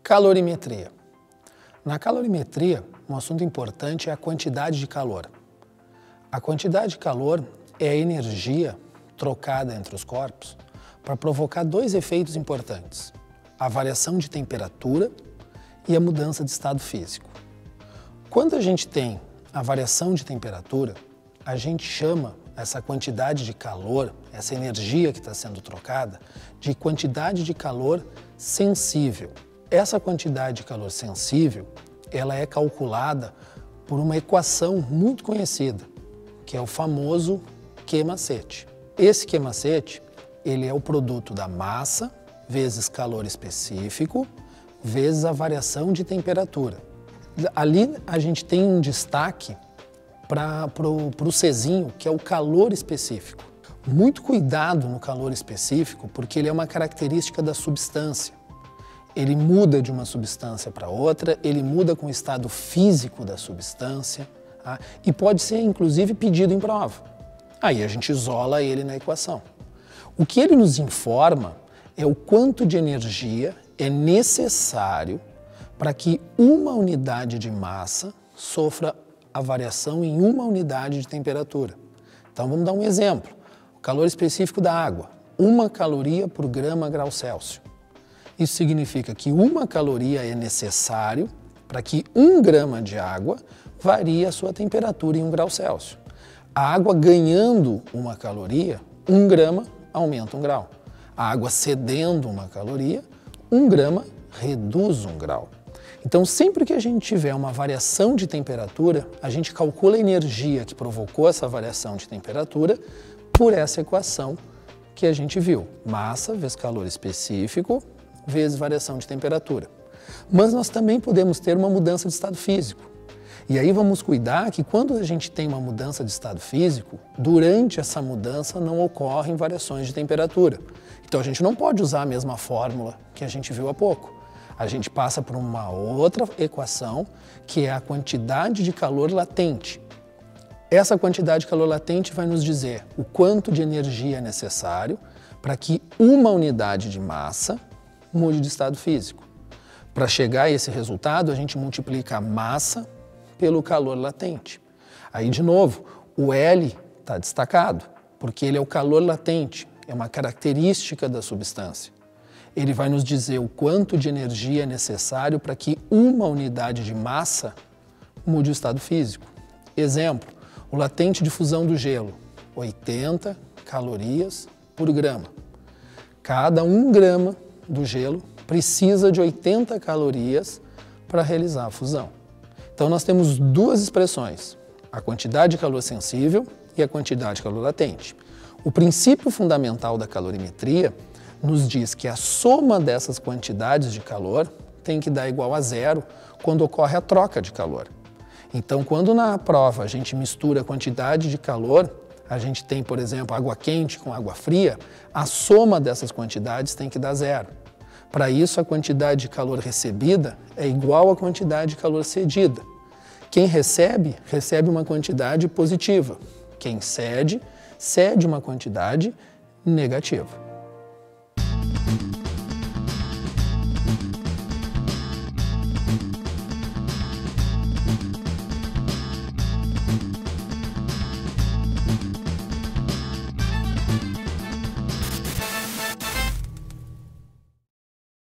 Calorimetria. Na calorimetria, um assunto importante é a quantidade de calor. A quantidade de calor é a energia trocada entre os corpos para provocar dois efeitos importantes: a variação de temperatura e a mudança de estado físico. Quando a gente tem a variação de temperatura, a gente chama essa quantidade de calor, essa energia que está sendo trocada, de quantidade de calor sensível. Essa quantidade de calor sensível, ela é calculada por uma equação muito conhecida, que é o famoso Q-macete. Esse Q-macete, ele é o produto da massa vezes calor específico vezes a variação de temperatura. Ali a gente tem um destaque para o Czinho, que é o calor específico. Muito cuidado no calor específico, porque ele é uma característica da substância. Ele muda de uma substância para outra, ele muda com o estado físico da substância, tá? E pode ser, inclusive, pedido em prova. Aí a gente isola ele na equação. O que ele nos informa é o quanto de energia é necessário para que uma unidade de massa sofra a variação em uma unidade de temperatura. Então vamos dar um exemplo. O calor específico da água, 1 caloria por grama grau Celsius. Isso significa que 1 caloria é necessário para que 1 grama de água varie a sua temperatura em 1 grau Celsius. A água ganhando 1 caloria, 1 grama aumenta 1 grau. A água cedendo 1 caloria, 1 grama reduz 1 grau. Então, sempre que a gente tiver uma variação de temperatura, a gente calcula a energia que provocou essa variação de temperatura por essa equação que a gente viu. Massa vezes calor específico vezes variação de temperatura. Mas nós também podemos ter uma mudança de estado físico. E aí vamos cuidar que quando a gente tem uma mudança de estado físico, durante essa mudança não ocorrem variações de temperatura. Então a gente não pode usar a mesma fórmula que a gente viu há pouco. A gente passa por uma outra equação, que é a quantidade de calor latente. Essa quantidade de calor latente vai nos dizer o quanto de energia é necessário para que uma unidade de massa mude de estado físico. Para chegar a esse resultado, a gente multiplica a massa pelo calor latente. Aí, de novo, o L está destacado, porque ele é o calor latente, é uma característica da substância. Ele vai nos dizer o quanto de energia é necessário para que uma unidade de massa mude o estado físico. Exemplo, o latente de fusão do gelo, 80 calorias por grama. Cada 1 grama do gelo precisa de 80 calorias para realizar a fusão. Então nós temos duas expressões, a quantidade de calor sensível e a quantidade de calor latente. O princípio fundamental da calorimetria nos diz que a soma dessas quantidades de calor tem que dar igual a 0 quando ocorre a troca de calor. Então, quando na prova a gente mistura a quantidade de calor, a gente tem, por exemplo, água quente com água fria, a soma dessas quantidades tem que dar 0. Para isso, a quantidade de calor recebida é igual à quantidade de calor cedida. Quem recebe, recebe uma quantidade positiva. Quem cede, cede uma quantidade negativa.